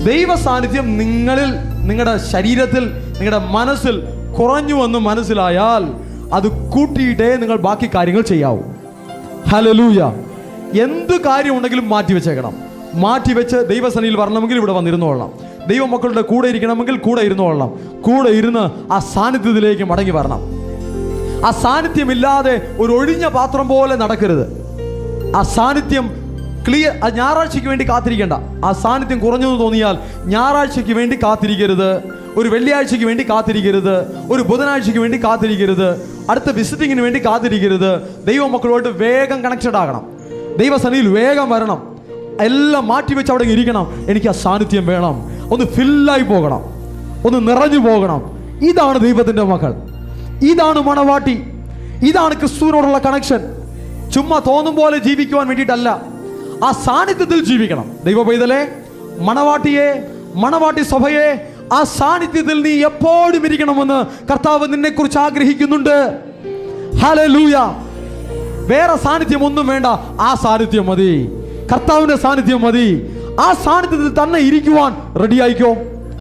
ദൈവ സാന്നിധ്യം നിങ്ങളിൽ, നിങ്ങളുടെ ശരീരത്തിൽ, നിങ്ങളുടെ മനസ്സിൽ കുറഞ്ഞുവെന്ന് മനസ്സിലായാൽ അത് കൂട്ടിയിട്ടേ നിങ്ങൾ ബാക്കി കാര്യങ്ങൾ ചെയ്യാവൂ. ഹല്ലേലൂയ. എന്ത് കാര്യം ഉണ്ടെങ്കിലും മാറ്റിവെച്ചേക്കണം. മാറ്റിവെച്ച് ദൈവസന്നിധിയിൽ വരണമെങ്കിൽ ഇവിടെ വന്നിരുന്നോളണം. ദൈവമക്കളുടെ കൂടെ ഇരിക്കണമെങ്കിൽ കൂടെ ഇരുന്നോളണം. കൂടെ ഇരുന്ന് ആ സാന്നിധ്യത്തിലേക്ക് മടങ്ങി വരണം. ആ സാന്നിധ്യമില്ലാതെ ഒരു ഒഴിഞ്ഞ പാത്രം പോലെ നടക്കരുത്. ആ സാന്നിധ്യം ക്ലിയർ. ഞായറാഴ്ചയ്ക്ക് വേണ്ടി കാത്തിരിക്കേണ്ട. ആ സാന്നിധ്യം കുറഞ്ഞെന്ന് തോന്നിയാൽ ഞായറാഴ്ചയ്ക്ക് വേണ്ടി കാത്തിരിക്കരുത്. ഒരു വെള്ളിയാഴ്ചയ്ക്ക് വേണ്ടി കാത്തിരിക്കരുത്. ഒരു ബുധനാഴ്ചയ്ക്ക് വേണ്ടി കാത്തിരിക്കരുത്. അടുത്ത വിസിറ്റിങ്ങിന് വേണ്ടി കാത്തിരിക്കരുത്. ദൈവമക്കളോട്ട് വേഗം കണക്റ്റഡ് ആകണം. ദൈവസന്നിധിയിൽ വേഗം വരണം. എല്ലാം മാറ്റിവെച്ച് അവിടെ ഇരിക്കണം. എനിക്ക് ആ സാന്നിധ്യം വേണം. ഒന്ന് ഫില്ലായി പോകണം, ഒന്ന് നിറഞ്ഞു പോകണം. ഇതാണ് ദൈവത്തിൻ്റെ മക്കൾ. ഇതാണ് മണവാട്ടി. ഇതാണ് ക്രിസ്തുവിനോടുള്ള കണക്ഷൻ. ചുമ്മാ തോന്നും പോലെ ജീവിക്കുവാൻ വേണ്ടിയിട്ടല്ല, ആ സാന്നിധ്യത്തിൽ ജീവിക്കണം. ദൈവ പൈതലേ, മണവാട്ടിയെ, മണവാട്ടി സഭയെ, ആ സാന്നിധ്യത്തിൽ നീ എപ്പോഴും ഇരിക്കണമെന്ന് കർത്താവ് നിന്നെ കുറിച്ച് ആഗ്രഹിക്കുന്നുണ്ട്. ഹല്ലേലൂയ. വേറെ സാന്നിധ്യം ഒന്നും വേണ്ട. ആ സാന്നിധ്യം മതി. കർത്താവിന്റെ സാന്നിധ്യം മതി. ആ സാന്നിധ്യത്തിൽ തന്നെ ഇരിക്കുവാൻ റെഡി ആയിക്കോ.